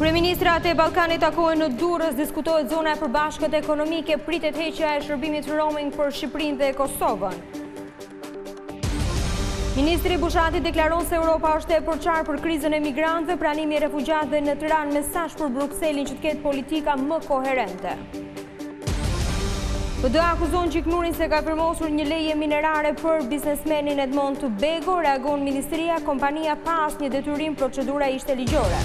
Kryeministrat e Ballkanit takohen në Durrës, diskutohet zona e përbashkët ekonomike, pritet heqja e shërbimit roaming për Shqipërinë dhe Kosovën. Ministri Bushati deklaron se Europa është e përqarë për krizën e migrantëve, pranimi i refugjatëve në Tiranë, mesazh për Brukselin që të ketë politika më koherente. PD akuzon Gjiknurin se ka firmosur një leje minerare për biznesmenin Edmond Bego, reagon ministria, kompania pas një detyrim, procedura ishte ligjore.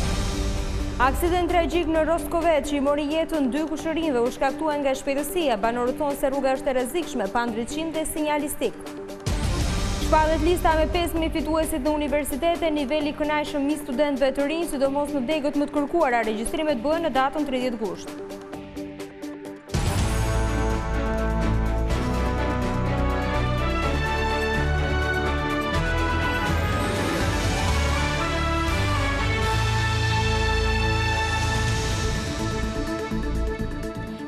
Aksident tragjik në Roskovec që i mori jetën 2 kushërinjve u shkaktuar nga shpejtësia, banorët thonë se rruga është e rrezikshme, pa ndriçim dhe sinjalistik. Shpallet lista me 5.000 fituesit në universitete, niveli kënaqshëm i studentëve të rinj, sidomos në degët më të kërkuara, regjistrimet bëhen në datën 30 gusht.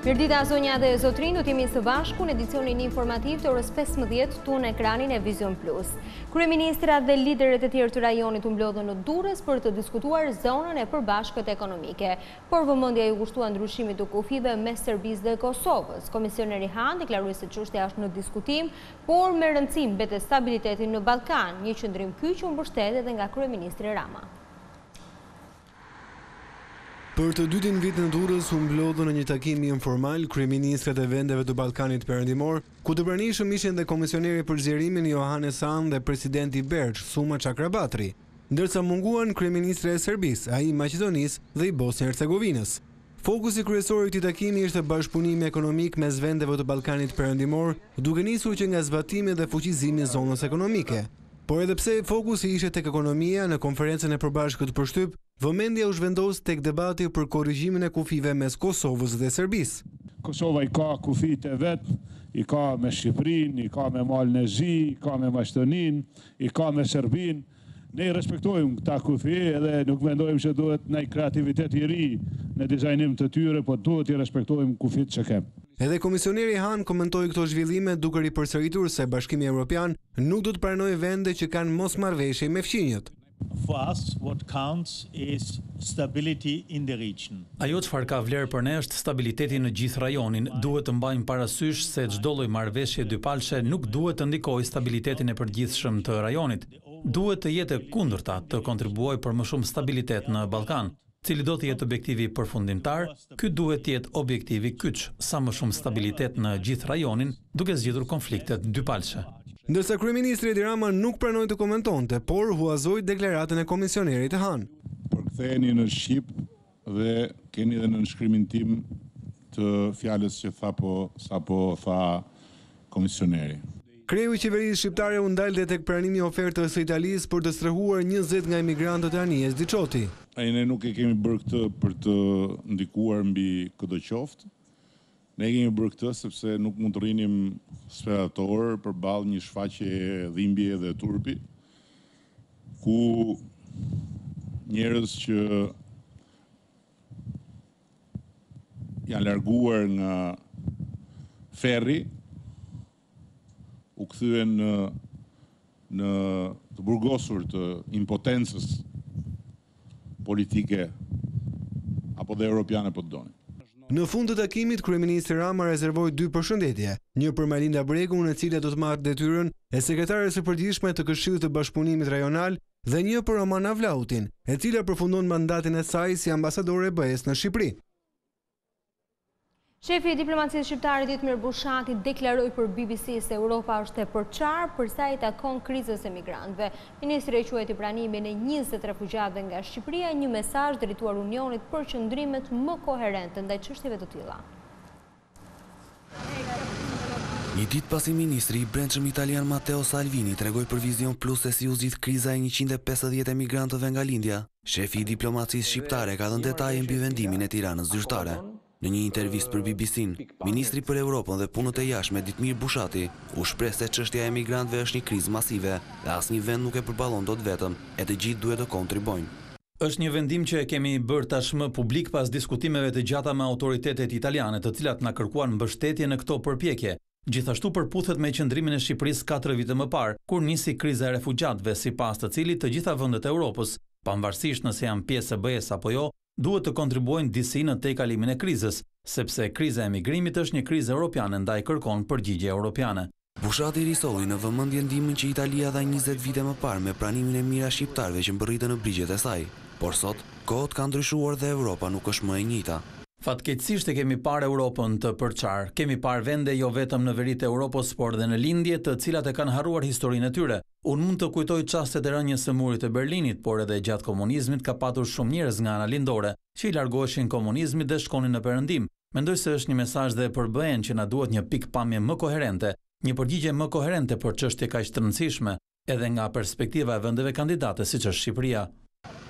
Mirdita zonja dhe zotrin, do t'jemi së bashku në edicionin informativ të orës 15 tu në ekranin e Vizion Plus. Kryeministrat dhe liderët e tjerë të rajonit u mblodhën në Durrës për të diskutuar zonën e përbashkët ekonomike, por vëmendja ju kushtua ndryshimit të kufive mes Serbisë dhe Kosovës. Komisioneri Han deklaroi se çështja është në diskutim, por me rëndësi mbetet stabiliteti në Ballkan, një qendrim ky që u mbështet edhe nga kryeministri Rama. Për të dytin vit në Durrës u mblodhën në një takim informal kryeministrat e vendeve të Ballkanit Perëndimor, ku të pranishëm ishin dhe komisioneri për zgjerimin Johannes Hahn dhe presidenti Berç, Suma Çakrabatri, ndërsa munguan kryeministri e Serbisë, ai i Maqedonisë dhe i Bosnjë-Hercegovinës. Fokusi kryesor i këtij takimi ishte bashkëpunimi ekonomik mes vendeve të Ballkanit Perëndimor, duke nisur që nga zbatimi dhe fuqizimi i zonës ekonomike. Por edhe pse fokusi ishte tek ekonomia, në konferencën e përbashkët për shtyp, vëmendja u zhvendos tek debati për korrigjimin e kufive mes Kosovës dhe Serbisë. Kosova i ka kufit e vet, i ka me Shqipërinë, i ka me Malën e Zi, i ka me Maqedoninë, i ka me Serbinë. Ne i respektojmë këta kufi edhe nuk mendojmë që duhet ndaj kreativitet i ri në dizajnim të tyre, po duhet i respektojmë kufit që kemë. Edhe komisioneri Han komentoi këto zhvillime duke ripërsëritur se Bashkimi Evropian nuk do të pranojë vende që kanë mosmarrëveshje me fqinjët. For us, what counts is stability in the region. Ajo çfarë ka vlerë për ne është stabiliteti në gjithë rajonin. Duhet të mbajmë parasysh se çdo lloj marrëveshje dypalshe nuk duhet të ndikojë stabilitetin e përgjithshëm të rajonit. Duhet të jetë kundërta, të kontribuojë për më shumë stabilitet në Ballkan. Cili do të jetë objektivi përfundimtar, ky duhet të jetë objektivi kyç, sa më shumë stabilitet në gjithë rajonin, duke zgjidhur konfliktet dypalshe. Ndërsa kryeministri Edi Rama nuk pranoi të komentonte, por huazoi deklaratën e komisionerit Han. Përktheheni në shqip dhe keni edhe në nënshkrimin tim të fjalës që sapo tha komisioneri. Kreu i qeverisë shqiptare u ndalë tek pranimi i ofertës së Italisë për të strehuar 20 nga emigrantët e anijes Diçoti. Ne nuk e kemi bërë këtë për të ndikuar mbi kudo qoftë. Ne kemi bërë këtë sepse nuk mund të rrinim sperator përballë një shfaqje dhimbje dhe turpi, ku njerëz që janë larguar nga ferri u kthyen në të burgosur të impotencës politike apo dhe europiane po të doni. Në fund të takimit, kryeministri Rama rezervoi 2 përshëndetje, një për Malinda Bregun, e cila do të marrë detyrën e sekretares së përgjithshme të Këshillit të Bashkëpunimit Rajonal, dhe një për Romana Vlautin, e cila përfundon mandatin e saj si ambasadore e BE-s në Shqipëri. Shefi i diplomacisë shqiptare Ditmir Bushati deklaroi për BBC se Europa është e përqarë për sa i takon krizës e migrantëve. Ministri e quajti pranimin e 20 refugjatëve nga Shqipëria një mesazh drejtuar Unionit për qëndrimet më koherente ndaj çështjeve të tilla. Një ditë pasi ministri i brendshëm italian Matteo Salvini tregoi për Vizion Plus se si u zgjidh kriza e 150 emigrantëve nga Lindja, shefi i diplomacisë shqiptare ka dhënë detaje mbi vendimin e Tiranës zyrtare. Në një intervistë për BBC-n, ministri për Europën dhe punët e jashtme Ditmir Bushati u shpreh se çështja e emigrantëve është një krizë masive dhe asnjë vend nuk e përballon dot vetëm, e të gjithë duhet të kontribojnë. Është një vendim që e kemi bërë tashmë publik pas diskutimeve të gjata me autoritetet italiane, të cilat na kërkuan mbështetje në këto përpjekje. Gjithashtu përputhet me qëndrimin e Shqipërisë 4 vite më parë, kur nisi kriza e refugjatëve, sipas të cilit të gjitha vendet e Europës, pavarësisht nëse janë pjesë e BE-s apo jo, duhet të kontribuojnë disi në tejkalimin e krizës, sepse kriza e migrimit është një krizë europiane ndaj kërkon përgjigje europiane. Bushati risolli në vëmendje ndihmën që Italia dha 20 vite më parë me pranimin e mira shqiptarëve që mbërritën në brigjet e saj. Por sot, kohët kanë ndryshuar dhe Europa nuk është më e njëjta. Fatkeqësisht e kemi parë Europën të përçar, kemi parë vende jo vetëm në veri të Europës, por dhe në lindje të cilat e kanë harruar historinë e tyre. Unë mund të kujtoj çastet e rënjes së murit të Berlinit, por edhe gjatë komunizmit ka patur shumë njerëz nga ana lindore që i largoheshin komunizmit dhe shkonin në perëndim. Mendoj se është një mesazh dhe për BE-n që na duhet një pikpamje më koherente, një përgjigje më koherente për çështje kaq të rëndësishme, edhe nga perspektiva e vendeve kandidate siç është Shqipëria.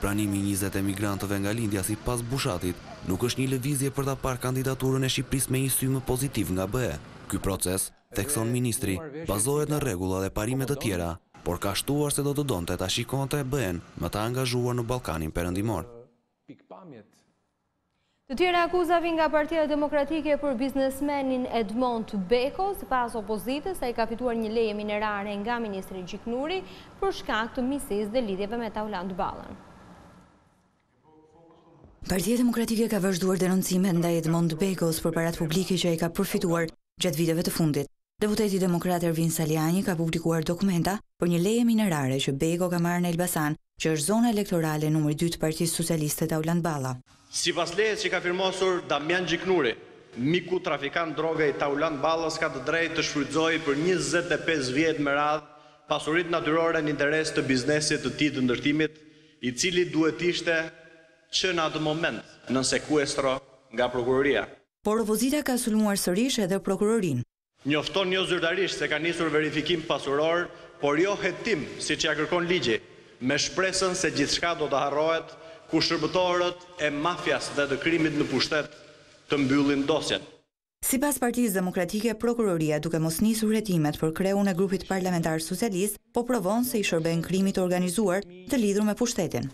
Pranimi 20 emigrantëve nga lindja sipas Bushatit nuk është një lëvizje për ta parë kandidaturën e Shqipërisë me një sy më pozitiv nga BE. Ky proces, thekson ministri, bazohet në rregulla dhe parime të tjera, por ka shtuar se do të donte ta shikonte BE-n më të angazhuar në Ballkanin Perëndimor. Të tjera akuza vijnë nga Partia Demokratike për biznesmenin Edmond Beko, sipas opozitës ai ka fituar një leje minerare nga ministri Gjiknuri për shkak të miqësisë dhe lidhjeve me Tauland Ballën. Partia Demokratike ka vazhduar denoncimet ndaj Edmond Bekos për parat publike që ai ka përfituar gjatë viteve të fundit. Deputeti demokrat Ervin Saliani ka publikuar dokumenta për një leje minerare që Beko ka marrë në Elbasan, që është zona elektorale numër 2 të Partisë Socialiste Tauland Balla. Sipas lejes që ka firmosur Damian Gjiknuri, miku trafikant droge i Tauland Ballës ka të drejtë të shfrytëzojë për 25 vjet me radhë pasuritë natyrore në interes të biznesit të tij të ndërtimit, i cili duhet ishte që në atë moment në sekuestro nga prokuroria. Por opozita ka sulmuar sërish edhe prokurorinë. Njofton jo zyrtarisht se ka nisur verifikim pasuror, por jo hetim siç ja kërkon ligji, me shpresën se gjithçka do të harrohet ku shërbëtorët e mafjas dhe të krimit në pushtet të mbyllin dosjen. Sipas Partisë Demokratike, prokuroria duke mos nisur hetimet për kreun e grupit parlamentar socialist, po provon se i shërben krimit organizuar të lidhur me pushtetin.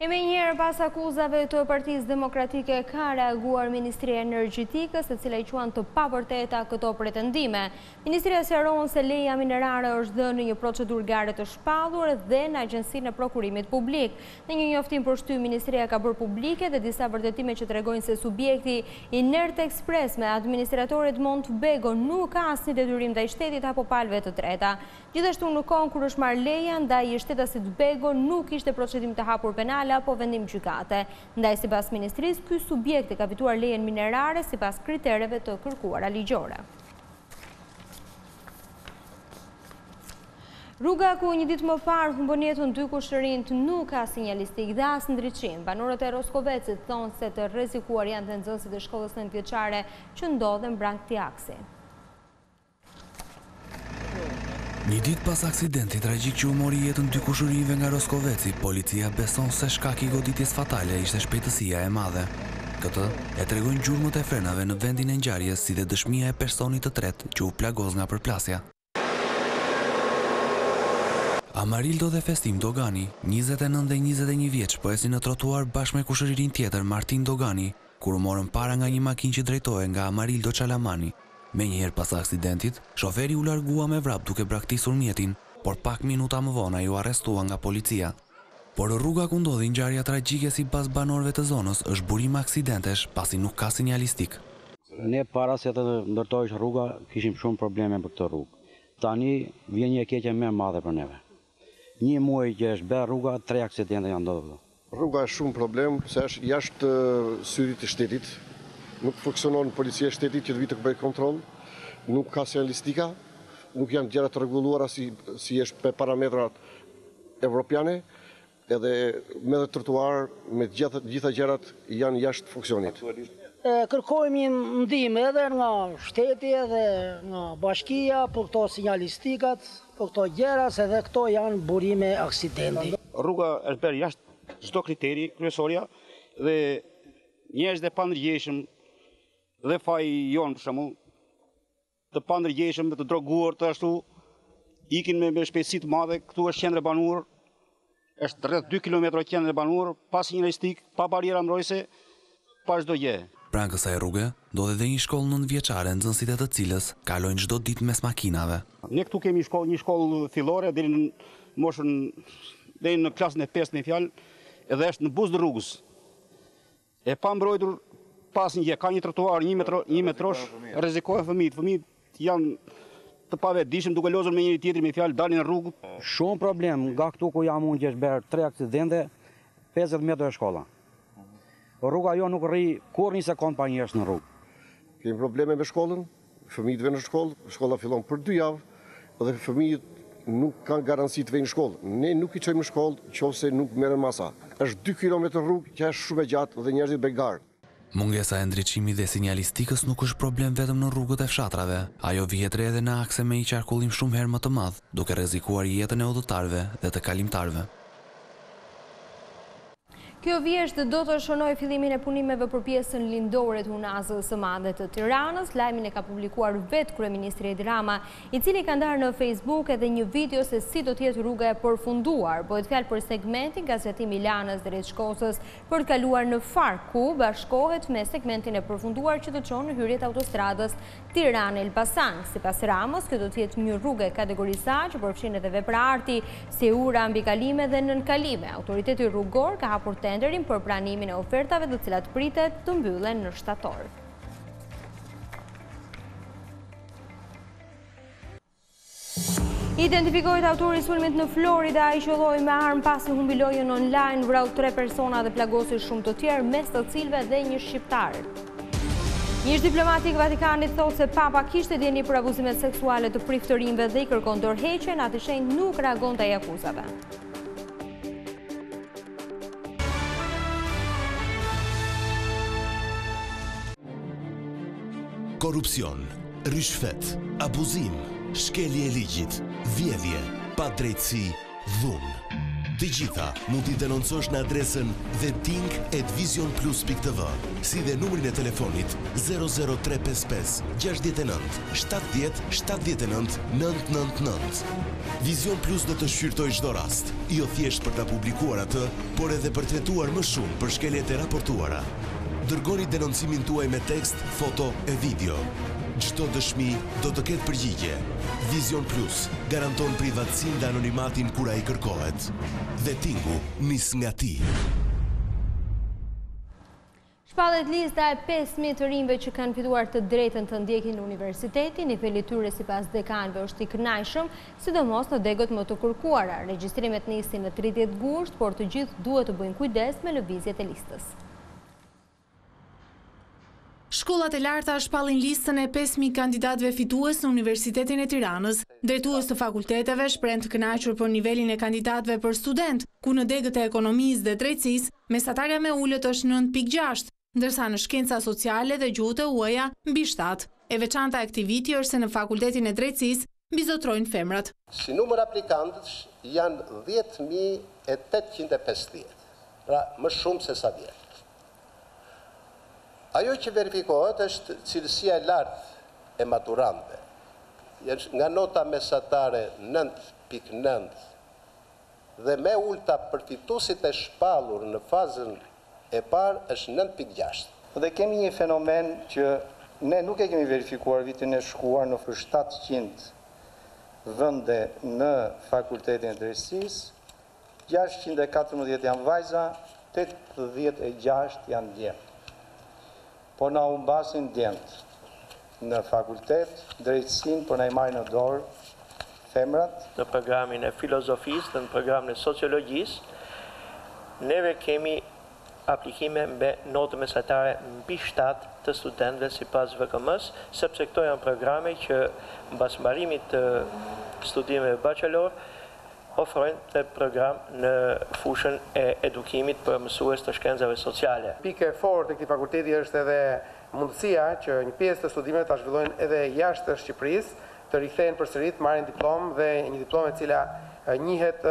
E me njëherë pas akuzave të Partisë Demokratike ka reaguar Ministria e Energjetikës, e cila i quan të pavërteta këto pretendime. Ministria sqaron se leja minerare është dhënë në një procedurë gare të shpallur dhe në Agjencinë e Prokurimit Publik. Në një njoftim përshtyr, Ministria ka bërë publike dhe disa vërtetime që tregojnë se subjekti Inert Express me administrator Edmond Beko nuk ka asnjë detyrim ndaj shtetit apo palëve të treta. Gjithashtu në kohën kur është marrë leja ndaj shtetasit Beko nuk ishte procedim të hapur penal apo vendim gjykate. Ndaj sipas ministrisë, ky subjekt ka fituar lejen minerare sipas kritereve të kërkuara ligjore. Rruga ku një ditë më parë humbën jetën 2 kushërinj nuk ka sinjalistik dhe as ndriçim. Banorët e Roskovecit thonë se të rrezikuar janë të nxënësit e shkollës 9 vjeçare që ndodhen brang këtij aksi. Një ditë pas aksidenti tragjik që u mori jetën 2 kushërinjve nga Roskoveci, policia beson se shkaki i goditjes fatale ishte shpejtësia e madhe. Këtë e tregojnë gjurmët e frenave në vendin e ngjarjes, si dhe dëshmia e personit të tretë që u plagos nga përplasja. Amarildo dhe Festim Dogani, 29 dhe 21 vjeç, po esin në trotuar bashkë me kushëririn tjetër Martin Dogani, kur u morën para nga një makinë që drejtohej nga Amarildo Çalamani. Me njëherë pas aksidentit, shoferi u largua me vrap duke braktisur mjetin, por pak minuta më vonë ai u arrestua nga policia. Por rruga ku ndodhi ngjarja tragjike sipas banorëve të zonës është burim aksidentesh, pasi nuk ka sinjalistik. Ne para se të ndërtohesh rruga, kishim shumë probleme për këtë rrugë. Tani vjen një keqe më e madhe për neve. Një muaj që është bërë rruga, 3 aksidente janë ndodhur. Rruga është shumë problem, se është jashtë syrit të shtetit. Nuk funksionon policia e shtetit që të vitë të bëjë kontrol, nuk ka sinjalistika, nuk janë gjëra të rregulluara si është me parametrat evropiane, edhe me dhe trotuar, me gjitha gjërat janë jashtë funksionit. Kërkojmë një ndihmë edhe nga shteti edhe nga bashkia për këto sinjalistikat, për këto gjëra, se dhe këto janë burime aksidenti. Rruga është bërë jashtë çdo kriteri kryesorja dhe njerëz të pandërgjeshëm dhe faji jonë, për shembull, të pandërgjeshëm dhe të droguar të ashtu, ikin me shpejtësi të madhe. Këtu është qendër banor, është rreth 2 kilometra qendër banor, pa sinjalistik, pa bariera mbrojtëse, pa çdo gjë. Pranë kësaj rruge, ndodhet edhe një shkollë 9 vjeçare, nxënësit e të cilës kalojnë çdo ditë mes makinave. Ne këtu kemi një shkollë fillore deri në moshën deri në klasën e 5 në fjalë, edhe është në buzë rrugës. E pa mbrojtur pas një ka një trotuar 1 metrosh, rrezikohen fëmijët. Fëmijët janë të pavetëdijshëm duke lozur me njëri tjetrin me fjalë dalin në rrugë. Shumë problem, nga këtu ku jam unë që është bërë 3 aksidente, 50 metra e shkolla. Rruga jo nuk rri kur një sekond pa njerëz në rrugë. Kemi probleme me shkollën, fëmijët vënë në shkollë, shkolla fillon për 2 javë, dhe fëmijët nuk kanë garanci të vejnë në shkollë. Ne nuk i çojmë në shkollë, qofse nuk merren masa. Është 2 kilometër rrugë që është shumë e gjatë dhe njerëzit begar. Mungesa e ndriçimit dhe sinjalistikës nuk është problem vetëm në rrugët e fshatrave. Ajo vihet re edhe në akse me një qarkullim shumë herë më të madh, duke rrezikuar jetën e udhëtarëve dhe të kalimtarëve. Kjo vjesht do të shënoj fillimin e punimeve për pjesën lindore të Unazës së Madhe të Tiranës. Lajmin e ka publikuar vetë kryeministri Edi Rama, i cili ka ndarë në Facebook edhe një video se si do të jetë rruga e përfunduar. Bëhet fjalë për segmentin nga zgjatimi i Lanës drejt Shkosës për të kaluar në Fark, ku bashkohet me segmentin e përfunduar që të çon në hyrjet autostradës Tiranë-Elbasan. Sipas Ramës, kjo do të jetë një rrugë e kategorisë A që përfshin edhe vepra arti, si ura mbi kalime dhe nën kalime. Autoriteti rrugor ka hapur tenderin për pranimin e ofertave të cilat pritet të mbyllen në shtator. Identifikohet autori i sulmit në Florida, ai qelloi me armë pasi humbi lojën online, vrau 3 persona dhe plagosi shumë të tjerë, mes të cilëve dhe një shqiptar. Një diplomatik Vatikanit thotë se Papa kishte dieni për abuzimet seksuale të priftërinjve dhe i kërkon dorëheqjen, atë shenjë nuk reagon ndaj akuzave. Korupcion, rishfet, abuzim, shkelje e ligjit, vjedhje, padrejtësi, dhunë. Të gjitha mund t'i denoncosh në adresën theting@vizionplus.tv, si dhe numrin e telefonit 00355 69 70 79 999. Vizion Plus do të shqyrtoj çdo rast, jo thjesht për ta publikuar atë, por edhe për të hetuar më shumë për shkeljet e raportuara. Dërgoni denoncimin tuaj me tekst, foto e video. Çdo dëshmi do të ketë përgjigje. Vizion Plus garanton privatësinë dhe anonimatin kur ai kërkohet. Dhe tingu nis nga ti. Shpallet lista e 5.000 të rinjve që kanë fituar të drejtën të ndjekin në universiteti, niveli i tyre sipas dekanëve është i kënaqshëm, sidomos në degët më të kërkuara. Regjistrimet nisin në 30 gusht, por të gjithë duhet të bëjnë kujdes me lëvizjet e listës. Shkollat e larta shpallin listën e 5.000 kandidatëve fitues në Universitetin e Tiranës. Drejtues të fakulteteve shprehen të kënaqur për nivelin e kandidatëve për student, ku në degët e ekonomisë dhe drejtësisë, mesatarja me ulët është 9.6, ndërsa në shkenca sociale dhe gjuhët e huaja mbi 7. E veçanta e këtij viti është se në Fakultetin e Drejtësisë bizotrojnë femrat. Si numër aplikantësh janë 10.850, pra më shumë se sa vjet. Ajo që verifikohet është cilësia e lartë e maturantëve. Nga nota mesatare 9.9 dhe me ulta për fituesit e shpallur në fazën e parë është 9.6. Dhe kemi një fenomen që ne nuk e kemi verifikuar vitin e shkuar në 700 vende në Fakultetin e Drejtësisë, 614 janë vajza, 86 janë djemë. Po na humbasin djemët në fakultet, drejtësinë, po na i marrin në dorë femrat. Në programin e filozofisë dhe në programin e sociologjisë, neve kemi aplikime me notë mesatare mbi 7 të studentëve sipas VKM-s, sepse këto janë programe që mbas mbarimit të studimeve bachelor ofrojnë të program në fushën e edukimit për mësues të shkencave sociale. Pike fort e këtij fakulteti është edhe mundësia që një pjesë të studimeve ta zhvillojnë edhe jashtë Shqipërisë, të rikthehen përsëri, të marrin diplomë dhe një diplomë e cila njihet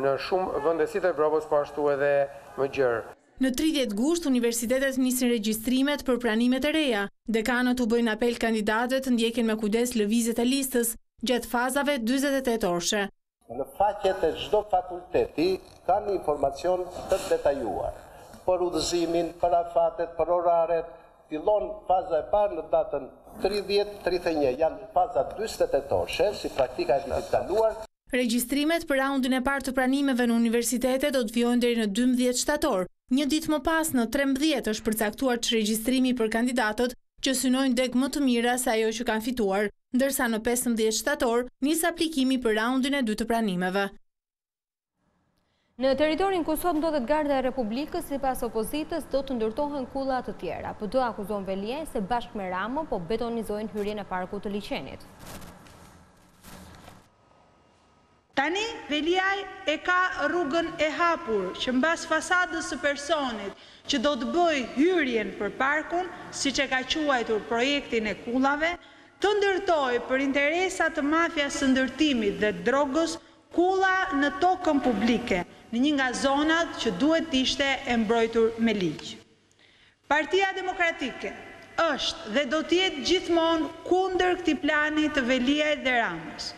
në shumë vende si të Evropës, po ashtu edhe më gjerë. Në 30 gusht, universitetet nisin regjistrimet për pranimet e reja. Dekanët u bëjnë apel kandidatëve të ndjekin me kujdes lëvizjet e listës gjatë fazave 48 orëshe. Në faqet e çdo fakulteti kanë informacion të detajuar për udhëzimin, për afatet, për oraret. Fillon faza e parë në datën 30-31, janë faza 48 orëshe, si praktika e vitit kaluar. Regjistrimet për raundin e parë të pranimeve në universitete do të vijojnë deri në 12 shtator. Një ditë më pas në 13 është përcaktuar çregjistrimi për kandidatët që synojnë deg më të mira se ajo që kanë fituar, ndërsa në 15 shtator nis aplikimi për raundin e dytë të pranimeve. Në teritorin ku sot ndodhet Garda e Republikës, sipas opozitës, do të ndërtohen kulla të tjera. PD akuzon Veliaj se bashkë me Ramën po betonizojnë hyrjen e parkut të liçenit. Tani, Veliaj e ka rrugën e hapur që mbas fasadës së personit që do të bëj hyrjen për parkun, siç e ka quajtur projektin e kullave, të ndërtoj për interesa të mafias së ndërtimit dhe drogës kulla në tokën publike, në një nga zonat që duhet ishte e mbrojtur me ligj. Partia Demokratike është dhe do të jetë gjithmonë kundër këtij plani të Veliajt dhe Ramës.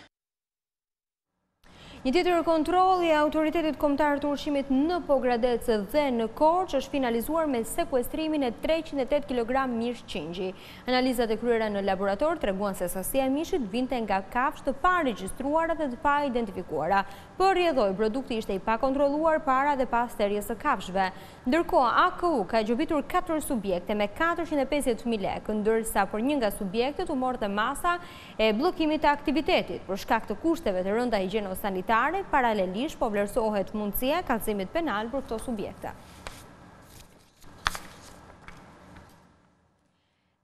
Një tjetër kontroll i autoritetit kombëtar të ushqimit në Pogradec dhe në Korçë është finalizuar me sekuestrimin e 308 kg mish qingji. Analizat e kryera në laborator treguan se sasia e mishit vinte nga kafshë të paregjistruara dhe të pa identifikuara. Për rrjedhoj, produkti ishte i pakontrolluar para dhe pas terjes së kafshëve. Ndërkohë, AKU ka gjobitur 4 subjekte me 450.000 lekë, ndërsa për një nga subjektet u morte masa e bllokimit të aktivitetit për shkak të kushteve të rënda higjieno-sanitare. Paralelisht po vlerësohet mundësia e kallëzimit penal për këto subjekte.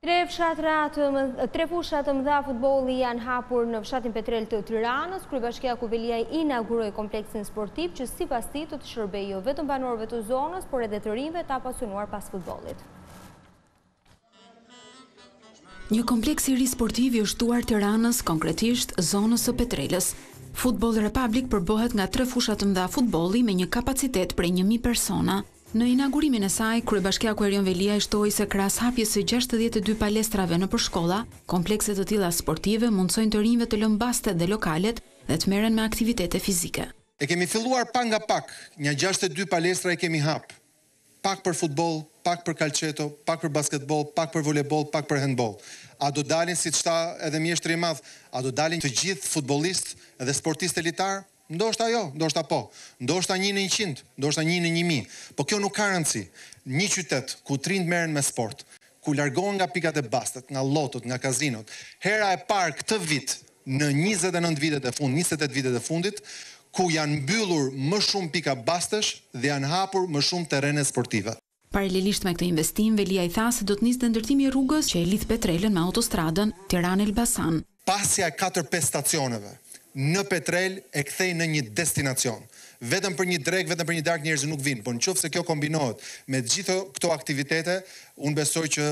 Tre fushat të mëdha futbolli janë hapur në fshatin Petrel të Tiranës. Kryebashkia ku Veliaj inauguroi kompleksin sportiv që sipas tij do të shërbejë jo vetëm banorëve të zonës, por edhe të rinjve të apasionuar pas futbollit. Një kompleks i ri sportiv i shtuar Tiranës, konkretisht zonës së Petrelës. Football Republic përbohet nga 3 fusha të mëdha futbolli me një kapacitet prej 1000 persona. Në inaugurimin e saj, Kryebashkia Erion Veliaj shtoi se krahas hapjes së 62 palestrave nëpër shkolla, komplekse të tilla sportive mundsojnë të rinjve të lënë bastet dhe lokalet dhe të merren me aktivitete fizike. E kemi filluar pak nga pak, një 62 palestra e kemi hap. Pak për futboll, pak për kalçeto, pak për basketbol, pak për voleboll, pak për handball. A do dalin, siç tha edhe mjeshtri i madh, a do dalin të gjithë futbollistë dhe sportistë elitar? Ndoshta jo, ndoshta po. Ndoshta 1 në 100, ndoshta 1 në 1000. Po kjo nuk ka rëndësi. Një qytet ku të rinjt merren me sport, ku largohen nga pikat e bastet, nga lotot, nga kazinot, hera e parë këtë vit në 29 vitet e fundit, 28 vitet e fundit, ku janë mbyllur më shumë pika bastesh dhe janë hapur më shumë terrene sportive. Paralelisht me këtë investim, Veliaj tha se do të nisë ndërtimi i rrugës që e lidh Petrelën me autostradën Tiranë-Elbasan. Pasja e 4-5 stacioneve në Petrel e kthej në një destinacion. Vetëm për një drek, vetëm për një darkë njerëzit nuk vinë, por nëse kjo kombinohet me të gjitha këto aktivitete, unë besoj që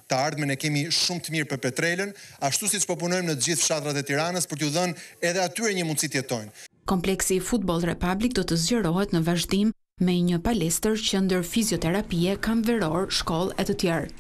të ardhmen e kemi shumë të mirë për Petrelën, ashtu siç po punojmë në të gjithë fshatrat e Tiranës për t'u dhënë edhe atyre një mundësi të jetojnë. Kompleksi Football Republic do të zgjerohet në vazhdim me një palestër, qendër fizioterapie, kamp veror, shkollë e të tjerë.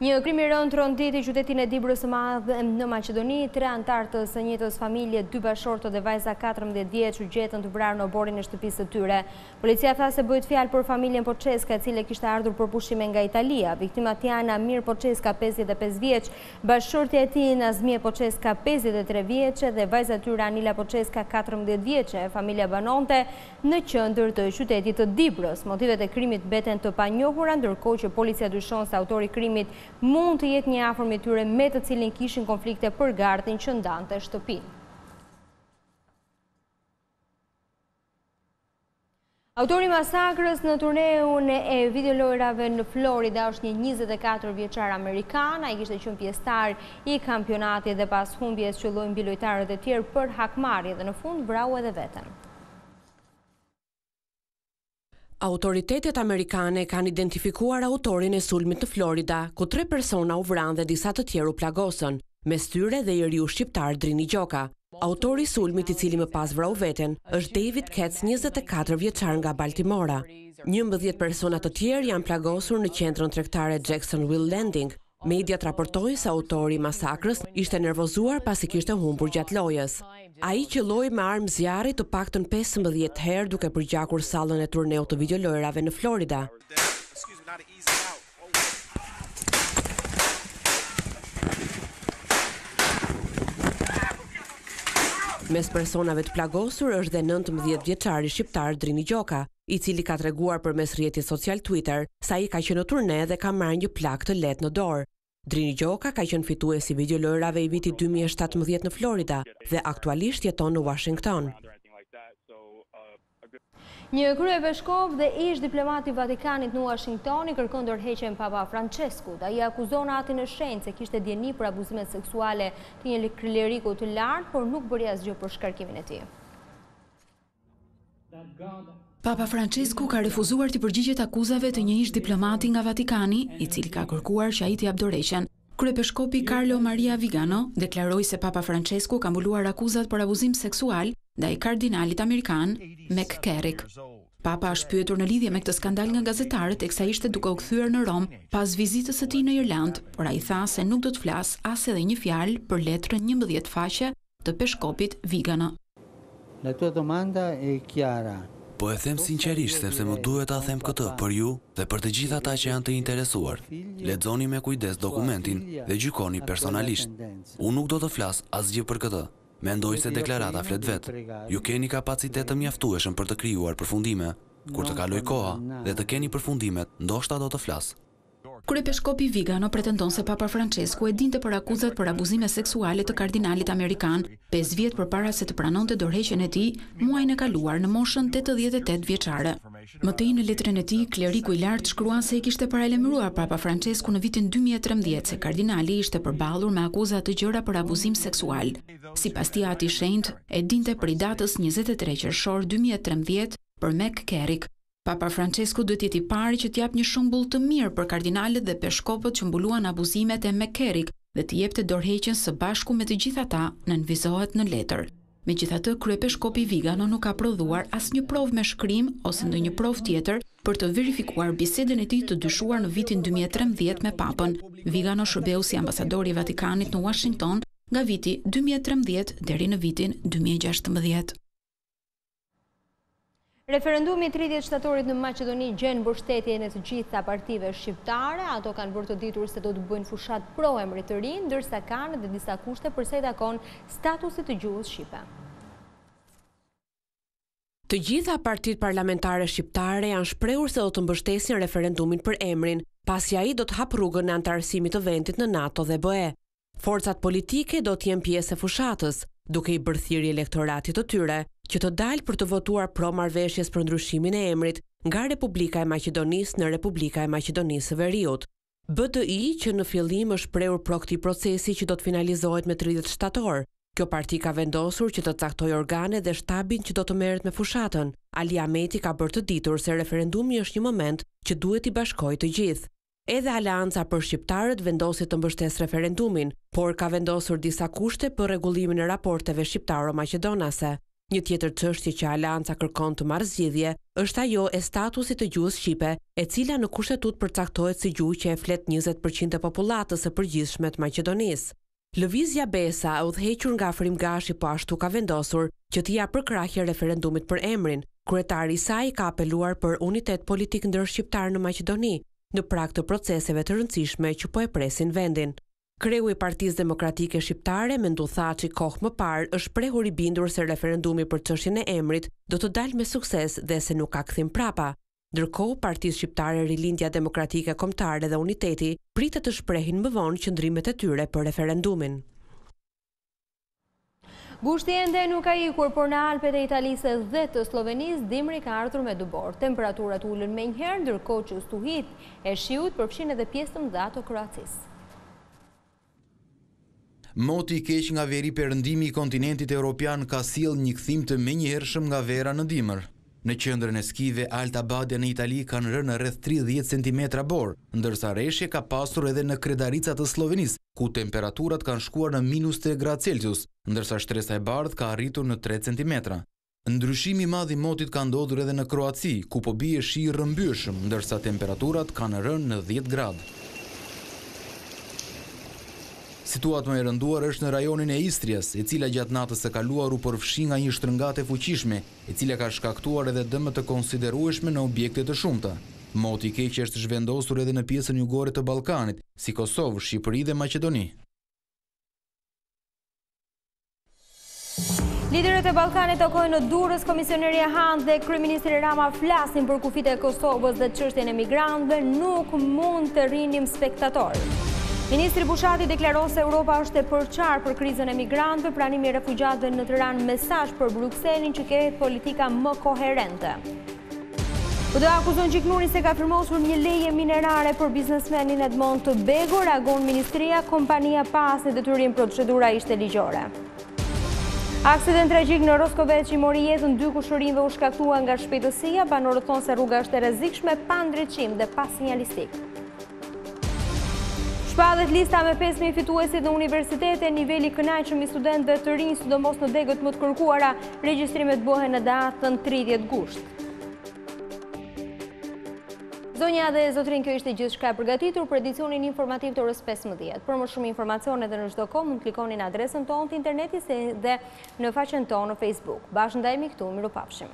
Një krim i rënd ronditi qytetin e Dibrës së Madhe në Maqedoni. 3 anëtar të së njëjtës familje, 2 bashortë dhe vajza 14 vjeç u gjetën të vrarë në oborin e shtëpisë së tyre. Policia tha se bëhet fjalë për familjen Počeska, e cila kishte ardhur për pushime nga Italia. Viktimat janë Amir Počeska, 55 vjeç, bashortja e tij Nazmie Počeska, 53 vjeçe dhe vajza e tyre Anila Počeska, 14 vjeçe. Familja banonte në qendër të qytetit të Dibrës. Motivet e krimit mbeten të panjohura, ndërkohë që policia dyshon se autori i krimit mund të jetë një afërm i tyre me të cilin kishin konflikte për gardhin që ndante shtëpinë. Autori masakrës në turneun e videolojrave në Florida është një 24 vjeçar amerikan. Ai kishte qenë pjesëtar i kampionatit dhe pas humbjes qelloi mbi lojtarët e tjerë për hakmarrje dhe në fund vrau edhe veten. Autoritetet amerikane kanë identifikuar autorin e sulmit në Florida, ku 3 persona u vranë dhe disa të tjerë u plagosën, mes tyre dhe njeriu shqiptar Drini Gjoka. Autori i sulmit, i cili më pas vrau veten, është David Katz, 24 vjeçar nga Baltimora. 11 persona të tjerë janë plagosur në qendrën tregtare Jacksonville Landing. Mediat raportojnë se autori i masakrës ishte nervozuar pasi kishte humbur gjatë lojës. Ai qelloi me armë zjarri të paktën 15 herë duke përgjakur sallën e turneut të videolojrave në Florida. Mes personave të plagosur është dhe 19 vjeçari shqiptar Drini Gjoka, i cili ka treguar përmes rrjetit social Twitter sa i ka qenë në turne dhe ka marrë një plak të lehtë në dorë. Drini Gjoka ka qenë fituesi i videolojrave i vitit 2017 në Florida dhe aktualisht jeton në Washington. Një kryeveshkov dhe ish diplomati i Vatikanit në Washington i kërkon ndërheqjen Papa Franceskut. Ai akuzon atin e shenjtë se kishte dieni për abuzimet seksuale të një kleriku të lartë, por nuk bëri asgjë për shkarkimin e tij. Papa Francesku ka refuzuar të përgjigjet akuzave të një ish diplomati nga Vatikani, i cili ka kërkuar që ai t'i jap dorëheqjen. Kryepeshkopi Carlo Maria Vigano deklaroi se Papa Francesku ka mbuluar akuzat për abuzim seksual ndaj kardinalit amerikan McCarrick. Papa është pyetur në lidhje me këtë skandal nga gazetarët teksa ishte duke u kthyer në Rom pas vizitës së tij në Irland, por ai tha se nuk do të flas as edhe një fjalë për letrën 11 faqe të peshkopit Vigano. La tua domanda è chiara. Po e them sinqerisht sepse më duhet ta them këtë për ju dhe për të gjithë ata që janë të interesuar. Lexoni me kujdes dokumentin dhe gjykoni personalisht. Unë nuk do të flas asgjë për këtë. Mendoj se deklarata flet vetë. Ju keni kapacitet të mjaftueshëm për të krijuar përfundime. Kur të kaloj koha dhe të keni përfundimet, ndoshta do të flas. Kryepeshkopi Vigano pretendon se Papa Francesku e dinte për akuzat për abuzime seksuale të kardinalit amerikan 5 vjet përpara se të pranonte dorëheqjen e tij muajin e kaluar në moshën 88 vjeçare. Më tej në letrën e tij, kleriku i lartë shkruan se e kishte paralajmëruar Papa Francesku në vitin 2013 se kardinali ishte përballur me akuza të gjëra për abuzim seksual. Sipas tij, ati i shenjtë e dinte për datës 23 qershor 2013 për McCarrick. Papa Francesku duhet jetë i pari që t'jap një shembull të mirë për kardinalët dhe peshkopët që mbuluan abuzimet e McCarrick dhe të jepte dorëheqjen së bashku me të gjithë ata, nënvizohet në letër. Megjithatë, kryepeshkopi Vigano nuk ka prodhuar asnjë provë me shkrim ose ndonjë provë tjetër për të verifikuar bisedën e tij të dyshuar në vitin 2013 me Papën. Vigano shërbeu si ambasador i Vatikanit në Washington nga viti 2013 deri në vitin 2016. Referendumi 30 shtatorit në Maqedoni gjen mbështetjen e të gjitha partive shqiptare. Ato kanë bërë të ditur se do të bëjnë fushat pro emrit të ri, ndërsa kanë edhe disa kushte përsa i takon statusit të gjuhës shqipe. Të gjitha partitë parlamentare shqiptare janë shprehur se do të mbështesin referendumin për emrin, pasi ai do të hap rrugën në anëtarësimit të vendit në NATO dhe BE. Forcat politike do të jenë pjesë e fushatës, duke i bërë thirrje elektoratit të tyre që të dalë për të votuar pro marrëveshjes për ndryshimin e emrit nga Republika e Maqedonisë në Republika e Maqedonisë së Veriut. BDI, që në fillim është shprehur pro këtij procesi që do të finalizohet me 30 shtator. Kjo parti ka vendosur që të caktojë organe dhe shtabin që do të merret me fushatën. Ali Ahmeti ka bërë të ditur se referendumi është një moment që duhet i bashkojë të gjithë. Edhe Aleanca për shqiptarët vendosi të mbështesë referendumin, por ka vendosur disa kushte për rregullimin e raporteve shqiptaro-maqedonase. Një tjetër çështje që Aleanca kërkon të marrë zgjidhje është ajo e statusit të gjuhës shqipe, e cila në kushtetut përcaktohet si gjuhë që e flet 20% e popullatës së përgjithshme të Maqedonisë. Lëvizja Besa, udhëhequr nga Afrim Gashi, po ashtu ka vendosur që t'i japë përkrahje referendumit për emrin. Kryetari i saj ka apeluar për unitet politik ndërshqiptar në Maqedoni, në prag të proceseve të rëndësishme që po e presin vendin. Kreu i Partisë Demokratike Shqiptare, Mendu Thaçi, kohë më parë është shprehur i bindur se referendumi për çështjen e emrit do të dalë me sukses dhe se nuk ka kthim prapa. Ndërkohë, Partisë Shqiptare Rilindja Demokratike Kombëtare dhe Uniteti pritet të shprehin më vonë qëndrimet e tyre për referendumin. Gushti ende nuk ka ikur, por në Alpet e Italisë dhe të Slovenisë dimri ka ardhur me dubor. Temperaturat ulën menjëherë, ndërkohë që stuhit e shiut përfshin edhe pjesë të mëdha të Kroacisë. Moti i keq nga veri perëndimi i kontinentit evropian ka sjellë një kthim të menjëhershëm nga vera në dimër. Në qendrën e skive Alta Badia në Itali kanë rënë rreth 30 cm borë, ndërsa rreshje ka pasur edhe në Kredarica të Slovenisë, ku temperaturat kanë shkuar në -3°C, ndërsa shtresa e bardhë ka arritur në 3 cm. Ndryshimi i madh i motit ka ndodhur edhe në Kroaci, ku po bie shi i rrëmbyrshëm, ndërsa temperaturat kanë rënë në 10 gradë. Situata më e rënduar është në rajonin e Istrias, e cila gjatë natës së kaluar u përfshi nga një shtrëngate fuqishme, e cila ka shkaktuar edhe dëme të konsiderueshme në objekte të shumta. Moti i keq është zhvendosur edhe në pjesën jugore të Ballkanit, si Kosovë, Shqipëri dhe Maqedoni. Liderët e Ballkanit takojnë në Durrës, komisioneria Han dhe kryeministri Rama flasin për kufit e Kosovës dhe çështjen e migrantëve, nuk mund të rrinim spektator. Ministri Bushati deklaron se Europa është e përqarë për krizën e migrantëve, pranimi i refugjatëve në Tiranë mesazh për Brukselin që kehet politika më koherente. UD akuzon Gjiknurin se ka firmosur një leje minerare për biznesmenin Edmond të Bego, reagon ministria, kompania pas në detyrim procedura ishte ligjore. Aksident tragjik në Roskovec që mori jetën 2 kushërinjve u shkaktua nga shpejtësia, banorët thonë se rruga është e rrezikshme, pa ndriçim dhe pa sinjalistik. Shpallet lista me 5.000 fituesit në universitete, niveli kënaqshëm i studentëve të rinj, sidomos në degët më të kërkuara, regjistrimet bëhen në datën 30 gusht. Zonja dhe zotrin, kjo ishte gjithë shka përgatitur për edicionin informativ të orës 15. Për më shumë informacione dhe në çdo kohë mund të klikoni në adresën tonë të internetit dhe në faqen tonë në Facebook. Bashkë ndajemi këtu, mirupafshim.